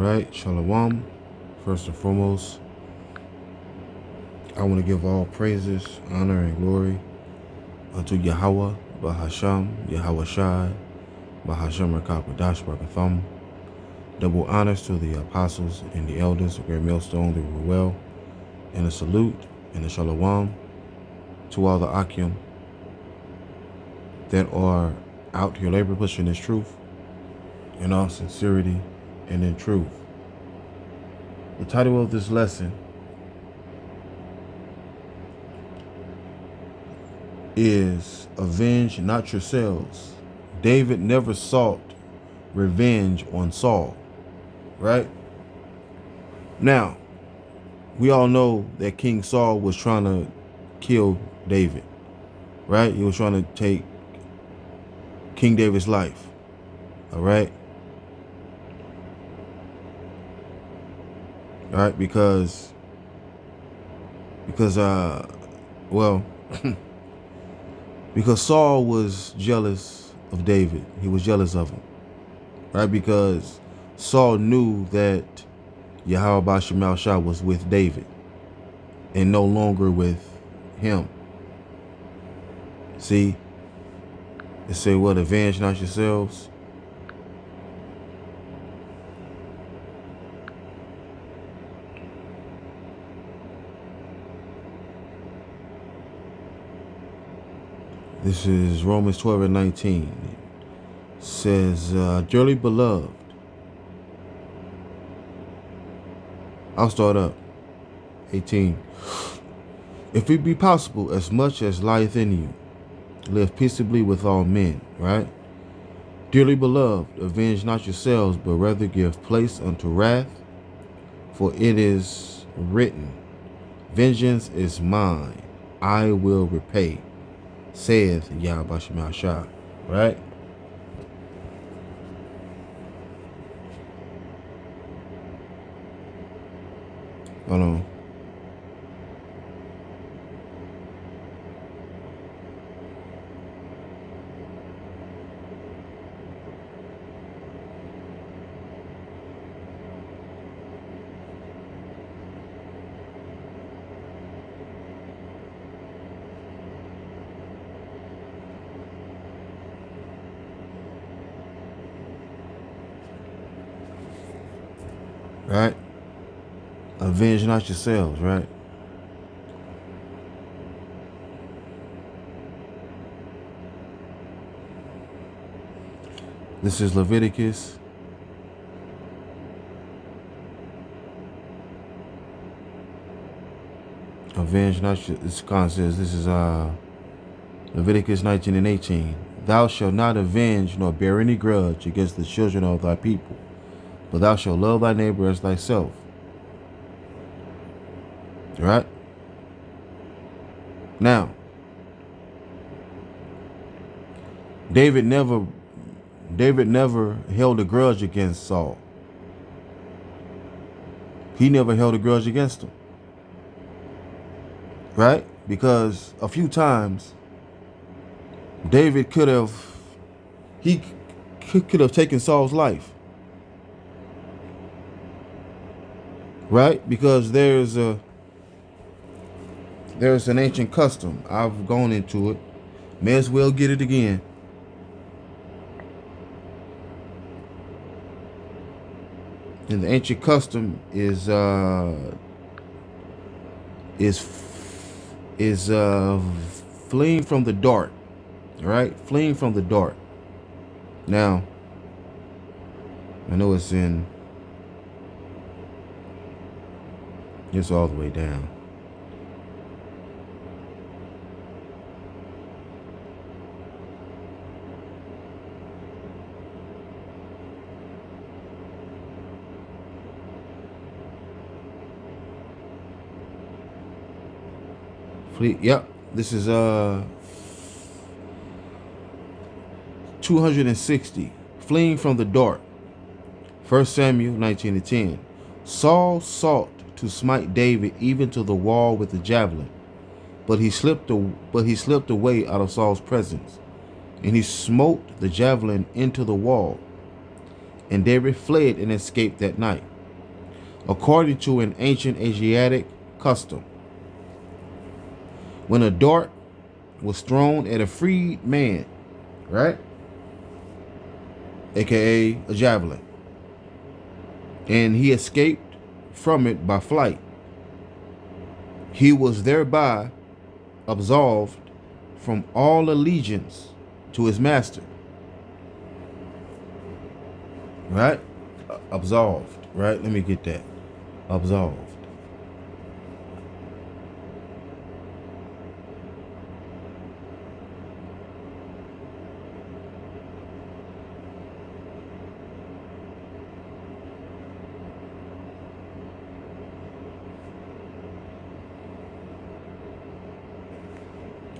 right, Shalom. First and foremost, I want to give all praises, honor, and glory unto Yahawah, Bahasham, Yahawashi, Bahasham, Rakapadash, Rakatham. Double honors to the apostles and the elders, the great millstone, the Ruel, and a salute and a Shalom to all the Akim that are out here labor pushing this truth in all sincerity and in truth. The title of this lesson is Avenge Not Yourselves. David never sought revenge on Saul, right? Now, we all know that King Saul was trying to kill David, right? He was trying to take King David's life, all right? All right, because because Saul was jealous of David. He was jealous of him, right? Because Saul knew that Yahawah was with David and no longer with him. See, it say, what, avenge not yourselves? This is Romans 12 and 19. It says, dearly beloved, I'll start up. 18. If it be possible, as much as lieth in you, live peaceably with all men, right? Dearly beloved, avenge not yourselves, but rather give place unto wrath, for it is written, vengeance is mine, I will repay, saith Yahawashi, right? Hold on. Right? Avenge not yourselves, right? This is Leviticus. Avenge not your, this says, this is Leviticus 19 and 18. Thou shalt not avenge nor bear any grudge against the children of thy people, but thou shalt love thy neighbor as thyself. Right? Now, David never held a grudge against Saul. He never held a grudge against him. Right? Because a few times David could have taken Saul's life. Right? Because there's an ancient custom. I've gone into it. May as well get it again. And the ancient custom is fleeing from the dart. Right? Fleeing from the dart. Now, I know it's all the way down. Yep, this is 260. Fleeing from the dart. 1 Samuel 19 and 10. Saul sought to smite David even to the wall with the javelin, but he slipped away out of Saul's presence, and he smote the javelin into the wall, and David fled and escaped that night. According to an ancient Asiatic custom, when a dart was thrown at a freed man, right, aka a javelin, and he escaped from it by flight, he was thereby absolved from all allegiance to his master. Right? Absolved. Right? Let me get that. Absolved.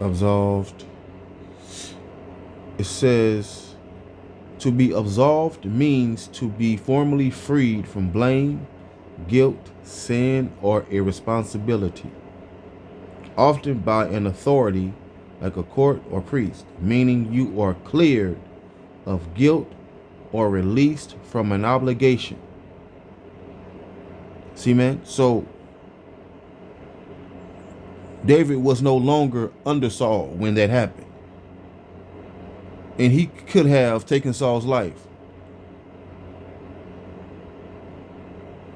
Absolved. It says to be absolved means to be formally freed from blame, guilt, sin, or irresponsibility, often by an authority like a court or priest, meaning you are cleared of guilt or released from an obligation. See, man? So David was no longer under Saul when that happened. And he could have taken Saul's life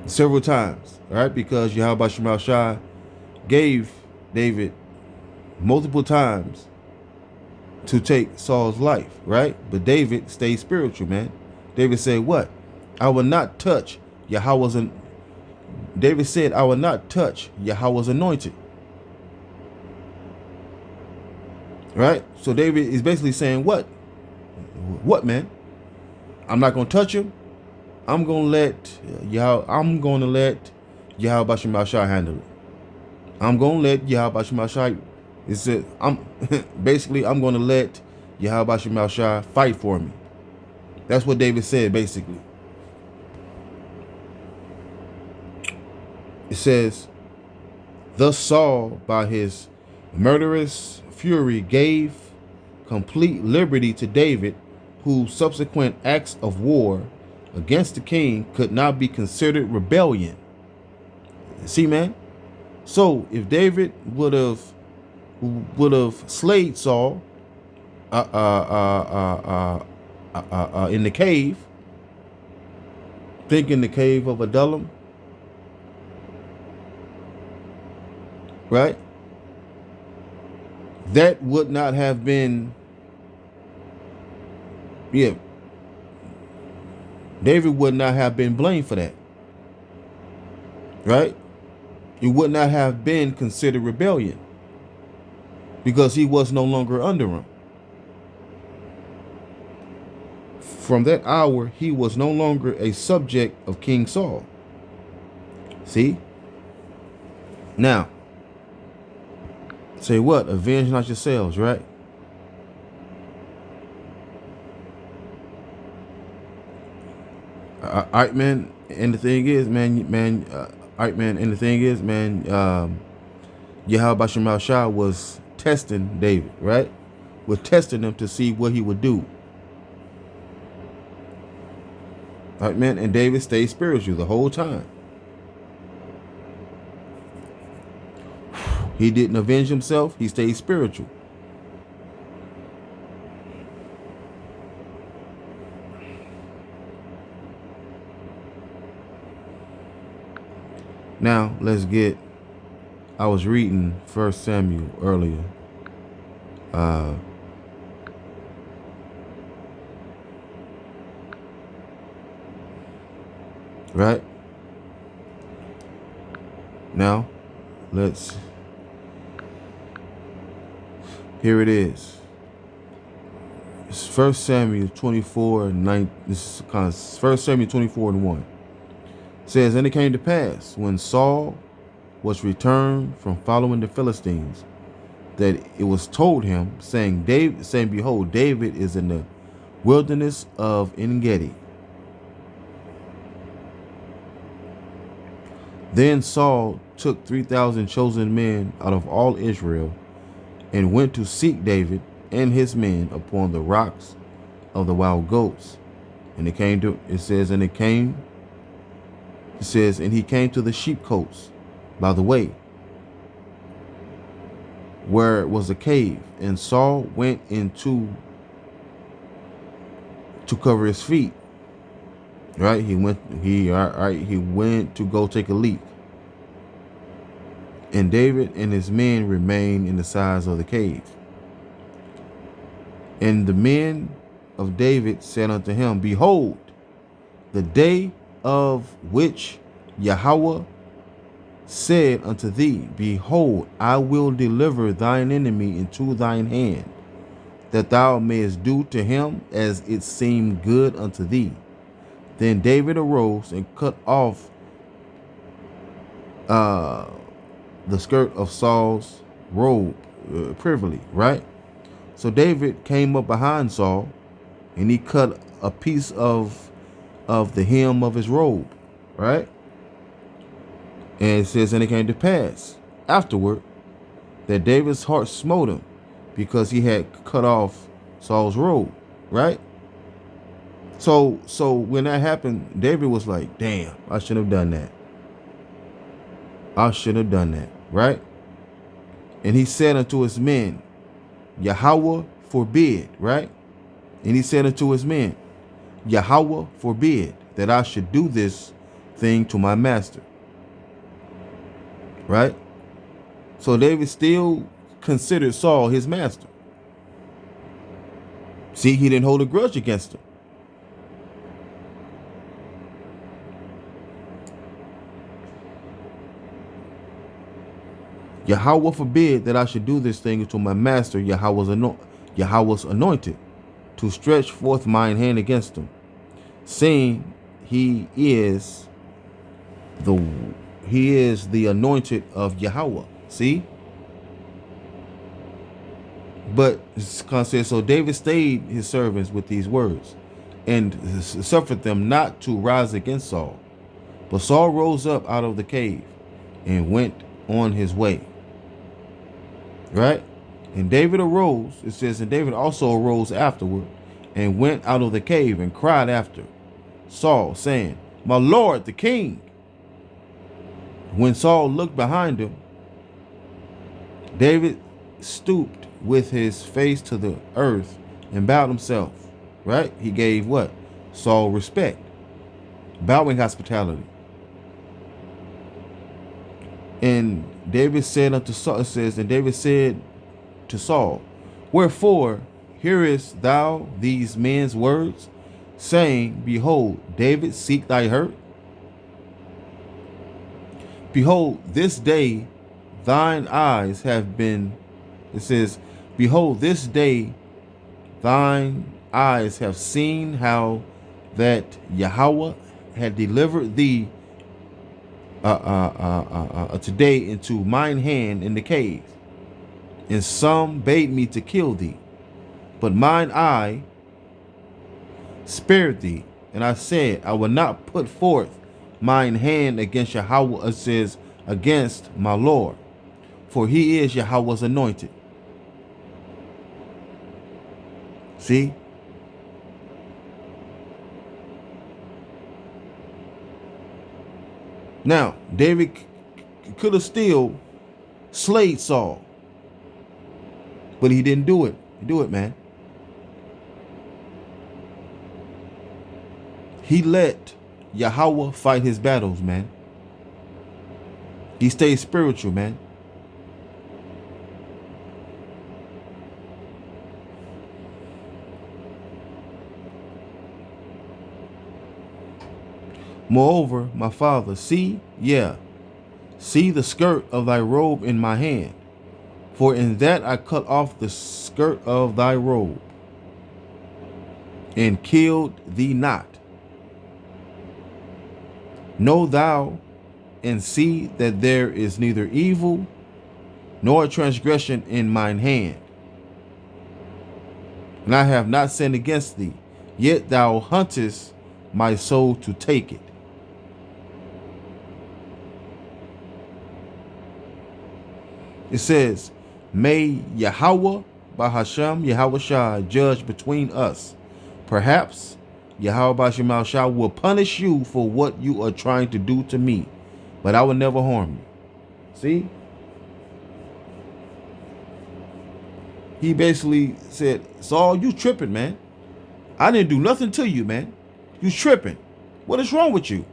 several times, right? Because Yahawashi gave David multiple times to take Saul's life, right? But David stayed spiritual, man. David said, what? I will not touch Yahawah's. David said, I will not touch Yahawah's anointed. Right? So David is basically saying, what? What, man? I'm not going to touch him. I'm going to let Yahawashi handle it. I'm going to let Yahawashi. It said, I'm going to let Yahawashi fight for me. That's what David said, basically. It says, thus Saul, by his murderous fury, gave complete liberty to David, whose subsequent acts of war against the king could not be considered rebellion. See, man? So if David would have slayed Saul in the cave, think in the cave of Adullam, right? That would not have been, David would not have been blamed for that, right? It would not have been considered rebellion because he was no longer under him. From that hour, he was no longer a subject of King Saul. See? Now, say what? Avenge not yourselves, right? All right, man. And the thing is, Yahawashi was testing David, right? Was testing him to see what he would do. All right, man. And David stayed spiritual the whole time. He didn't avenge himself. He stayed spiritual. Now, let's get, I was reading 1 Samuel earlier. Right? Now, here it is. It's 1 Samuel 24 and 9. This is kind of 1 Samuel 24 and 1. It says, and it came to pass when Saul was returned from following the Philistines, that it was told him, saying, behold, David is in the wilderness of En-gedi. Then Saul took 3,000 chosen men out of all Israel and went to seek David and his men upon the rocks of the wild goats And it came to, it says, and it came, it says, and he came to the sheepcotes by the way, where was a cave, and Saul went into to cover his feet. Right? He went to go take a leak. And David and his men remained in the sides of the cave. And the men of David said unto him, Behold, the day of which Yahawah said unto thee, Behold, I will deliver thine enemy into thine hand, that thou mayest do to him as it seemed good unto thee. Then David arose and cut off the skirt of Saul's robe privily, right? So David came up behind Saul, and he cut a piece of the hem of his robe, right? And it says, and it came to pass afterward that David's heart smote him, because he had cut off Saul's robe, right? So when that happened, David was like, damn, I shouldn't have done that. I shouldn't have done that, right? And he said unto his men, Yahawah forbid, right? And he said unto his men, Yahawah forbid that I should do this thing to my master, right? So David still considered Saul his master. See, he didn't hold a grudge against him. Yahawah forbid that I should do this thing to my master, Yahawah's anointed, to stretch forth mine hand against him, seeing he is the anointed of Yahawah. See? But so David stayed his servants with these words, and suffered them not to rise against Saul. But Saul rose up out of the cave and went on his way. Right? And David arose, it says, and David also arose afterward and went out of the cave and cried after Saul, saying, My Lord, the king. When Saul looked behind him, David stooped with his face to the earth and bowed himself. Right? He gave what? Saul respect. Bowing hospitality. And David said unto Saul, it says, and David said to Saul, Wherefore hearest thou these men's words, saying, Behold, David seek thy hurt? Behold, this day thine eyes have been, it says, Behold, this day thine eyes have seen how that Yahawah had delivered thee today into mine hand in the cave. And some bade me to kill thee, but mine eye spared thee. And I said, I will not put forth mine hand against Yahawah, it says, against my Lord, for he is Yahawah's anointed. See? Now, David could have still slayed Saul, but he didn't do it. Man. He let Yahawah fight his battles, man. He stayed spiritual, man. Moreover, my father, see the skirt of thy robe in my hand, for in that I cut off the skirt of thy robe, and killed thee not. Know thou and see that there is neither evil nor transgression in mine hand. And I have not sinned against thee, yet thou huntest my soul to take it. It says, May Yahawah, Bahasham, Yahawashi judge between us. Perhaps Yahawashi will punish you for what you are trying to do to me, but I will never harm you. See? He basically said, Saul, you tripping, man. I didn't do nothing to you, man. You tripping. What is wrong with you?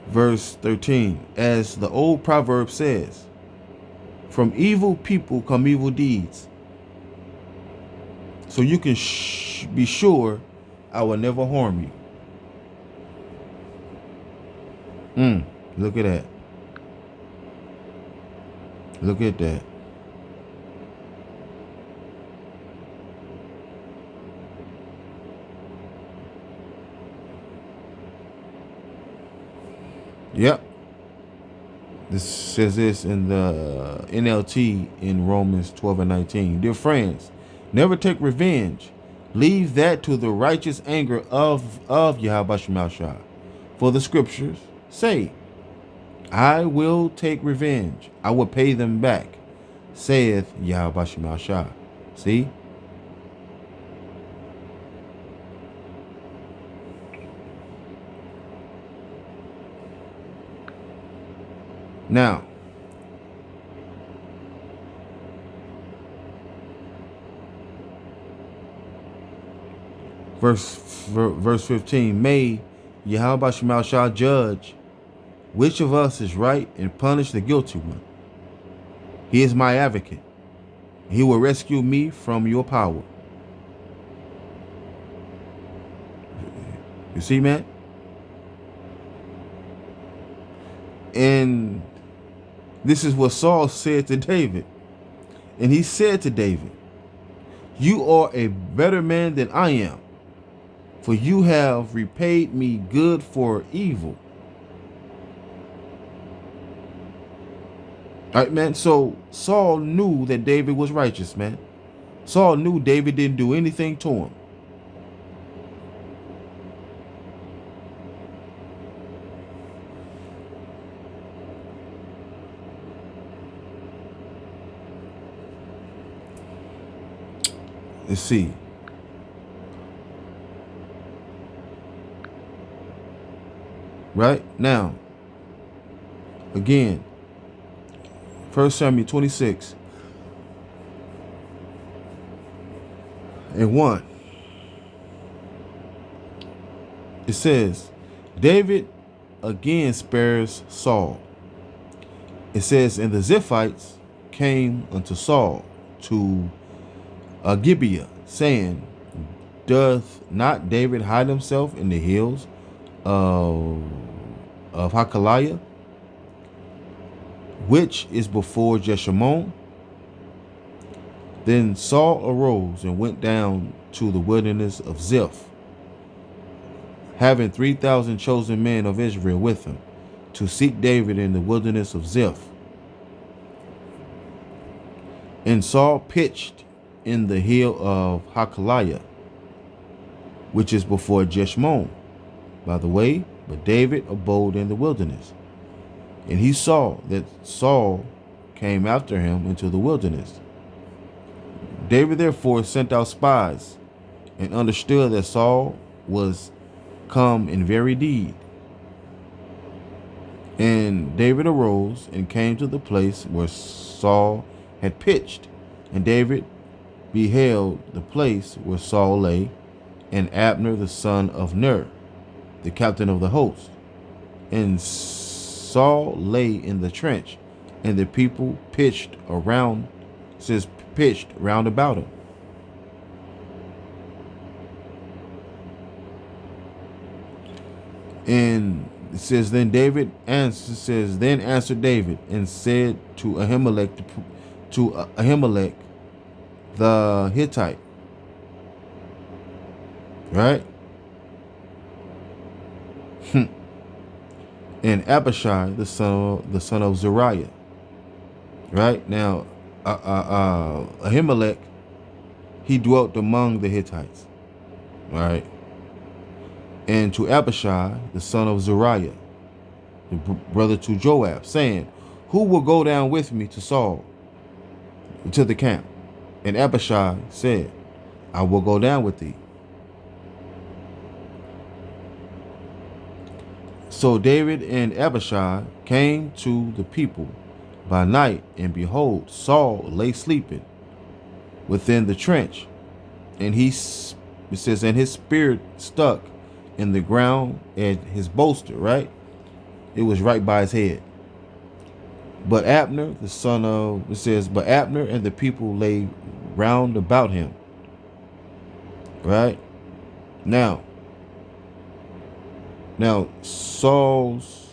Verse 13, as the old proverb says, from evil people come evil deeds. So you can be sure I will never harm you. Look at that. Look at that. Yep. This says this in the NLT in Romans 12 and 19. Dear friends, never take revenge. Leave that to the righteous anger of Yahawashi. For the scriptures say, I will take revenge. I will pay them back, saith Yahawashi. See? Now, verse 15, may Yahawashi judge which of us is right and punish the guilty one. He is my advocate. He will rescue me from your power. You see, man? And this is what Saul said to David. And he said to David, you are a better man than I am, for you have repaid me good for evil. All right, man. So Saul knew that David was righteous, man. Saul knew David didn't do anything to him. Let's see. Right now, again, 1 Samuel 26 and 1. It says, David again spares Saul. It says, and the Ziphites came unto Saul to Gibeah, saying, doth not David hide himself in the hills of Hakaliah, which is before Jeshimon? Then Saul arose and went down to the wilderness of Ziph, having 3,000 chosen men of Israel with him, to seek David in the wilderness of Ziph. And Saul pitched in the hill of Hakaliah, which is before Jeshimon, by the way, but David abode in the wilderness. And he saw that Saul came after him into the wilderness. David therefore sent out spies, and understood that Saul was come in very deed. And David arose and came to the place where Saul had pitched. And David beheld the place where Saul lay, and Abner the son of Ner, the captain of the host. And Saul lay in the trench, and the people pitched round about him. And it says, then answered David and said to Ahimelech the Hittite, right? And Abishai the son of Zeruiah, right? Now Ahimelech, he dwelt among the Hittites, right? And to Abishai the son of Zeruiah, the brother to Joab, saying, who will go down with me to Saul, to the camp? And Abishai said, I will go down with thee. So David and Abishai came to the people by night, and behold, Saul lay sleeping within the trench, and it says, and his spirit stuck in the ground at his bolster, right? It was right by his head. But Abner, the son of, it says, but Abner and the people lay round about him, right? Now Saul's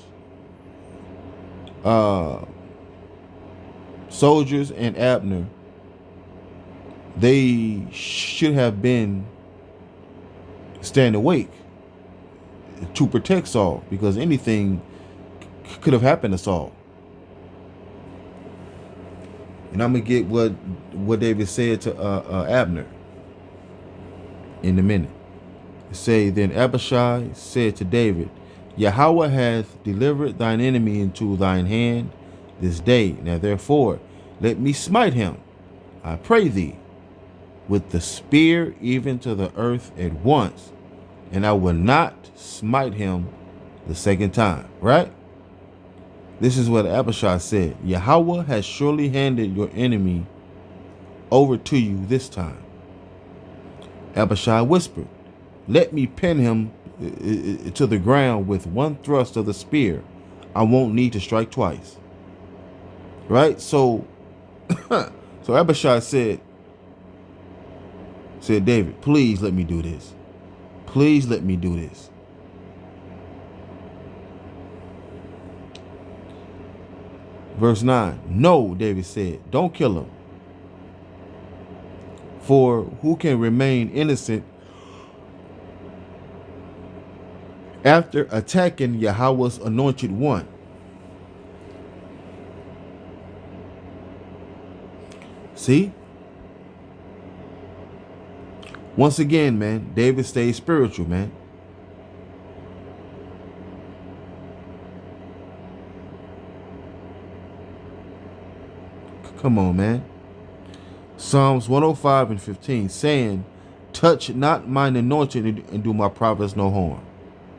soldiers and Abner, they should have been staying awake to protect Saul, because anything could have happened to Saul. And I'm gonna get what David said to Abner in a minute. Say, then Abishai said to David, Yahawah hath delivered thine enemy into thine hand this day. Now therefore, let me smite him, I pray thee, with the spear even to the earth at once, and I will not smite him the second time. Right? This is what Abishai said. Yahawah has surely handed your enemy over to you this time. Abishai whispered, let me pin him to the ground with one thrust of the spear. I won't need to strike twice. Right? So Abishai said, David, please let me do this. Please let me do this. Verse 9. No, David said, don't kill him. For who can remain innocent after attacking Yahawah's anointed one? See? Once again, man, David stays spiritual, man. Come on, man. Psalms 105 and 15, saying, touch not mine anointed and do my prophets no harm.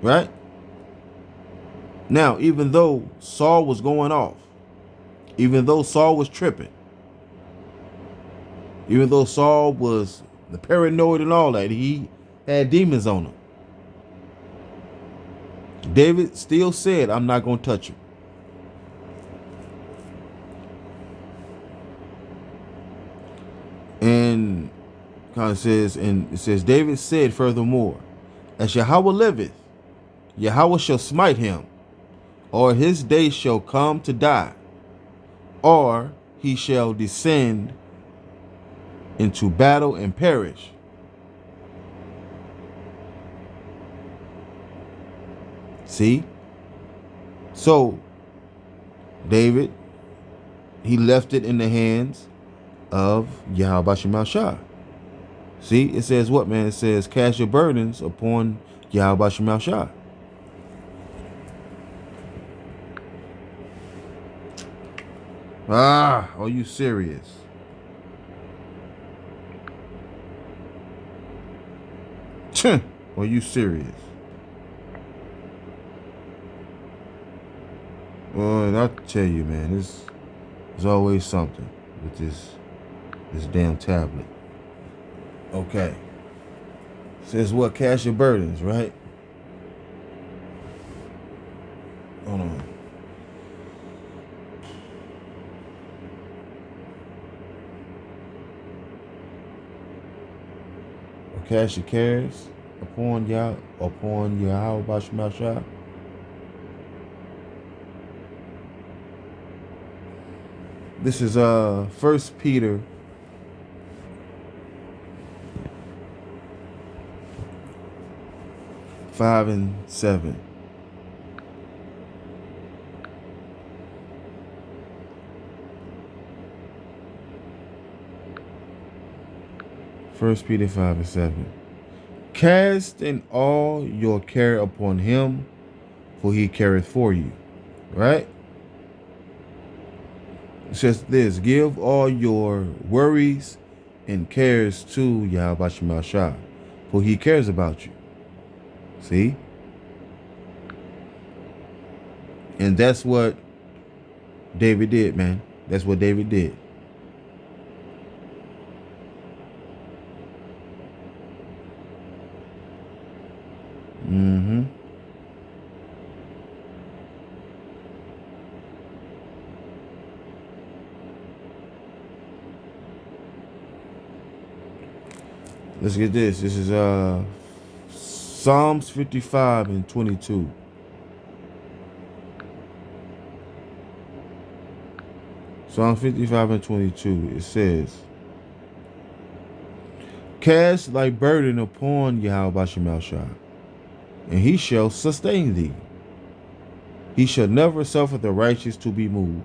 Right? Now, even though Saul was going off, even though Saul was tripping, even though Saul was the paranoid and all that, he had demons on him, David still said, I'm not going to touch him. And kind of says, and it says, David said furthermore, as Yahawah liveth, Yahawah shall smite him, or his day shall come to die, or he shall descend into battle and perish. See? So, David, he left it in the hands of Yahawashi. See, it says what, man? It says, cast your burdens upon Yahawashi. Are you serious? Are you serious? Well, I'll tell you, man, there's always something with this damn tablet. Okay. Says what? Cast your burdens, right? Hold on. Cast your cares upon Yahawashi. This is 1 Peter 5 and 7. First Peter 5 and 7. Cast in all your care upon him, for he careth for you. Right? It says this, give all your worries and cares to Yahawashi, for he cares about you. See? And that's what David did, man. That's what David did. Mm-hmm. Let's get this. This is Psalms 55 and 22. Psalms 55 and 22. It says, cast thy burden upon Yahawashi, and he shall sustain thee. He shall never suffer the righteous to be moved.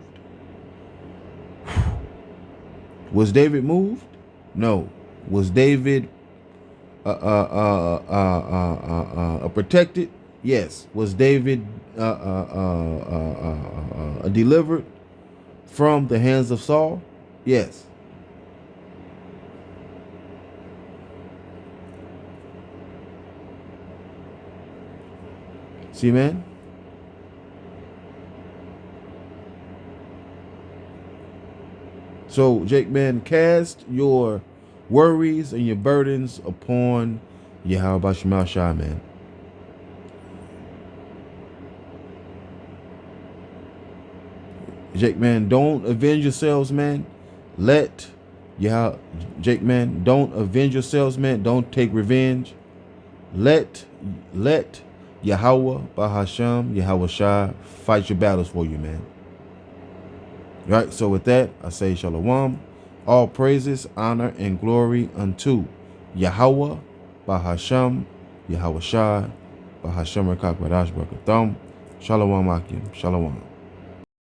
Was David moved? No. Was David protected? Yes. Was David delivered from the hands of Saul? Yes. See, man? So, Jake, man, cast your worries and your burdens upon Yahawashi, man. Jake, man, don't avenge yourselves, man. Jake, man, don't avenge yourselves, man. Don't take revenge. Let Yahawah, Bahasham, Yahawashi fight your battles for you, man. Right, so with that, I say Shalom. All praises, honor, and glory unto Yahawah, Bahasham, Yahawashi, Bahasham Rakak Badash Barakatham. Shalom Akim. Shalom.